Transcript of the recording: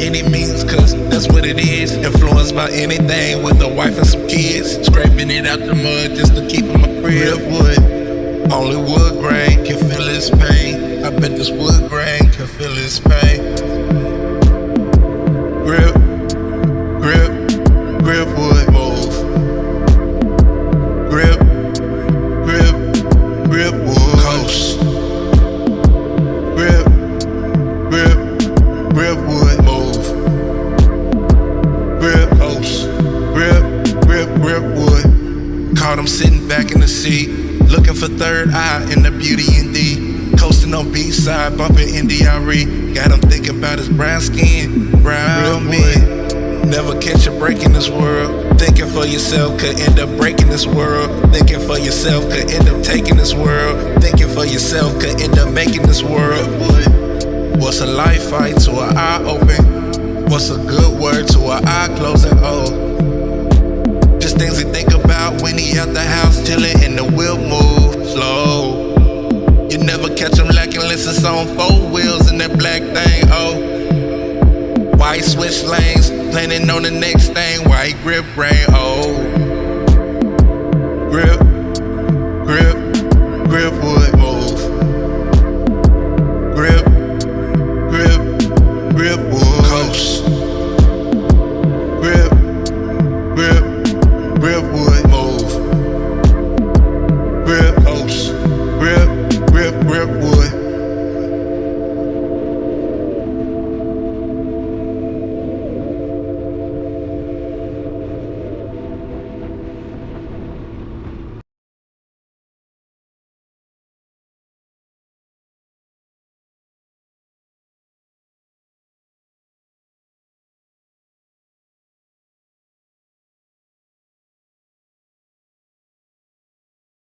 any means, cause that's what it is. Influenced by anything with a wife and some kids. Scraping it out the mud just to keep in my crib. Wood, only wood grain can feel his pain. I bet this wood grain can feel his pain. Grip, grip, grip wood, move. Grip, grip, grip wood, coast. Grip, grip, grip wood, move. Grip, coast. Grip, grip, grip wood. Caught him sitting back in the seat, looking for third eye in the beauty indeed. Coasting on B-side, bumping NDRE. Got him thinking about his brown skin, brown men. Never catch a break in this world. Thinking for yourself could end up breaking this world. Thinking for yourself could end up taking this world. Thinking for yourself could end up making this world. What's a life fight to an eye open? What's a good word to an eye closing? Oh, just things he think about when he out the house chilling and the wheel move slow. You never catch him lacking unless it's on 4 wheels in that black thing. Oh, why he switch lanes, planning on the next thing? Why he grip grain? Oh, grip,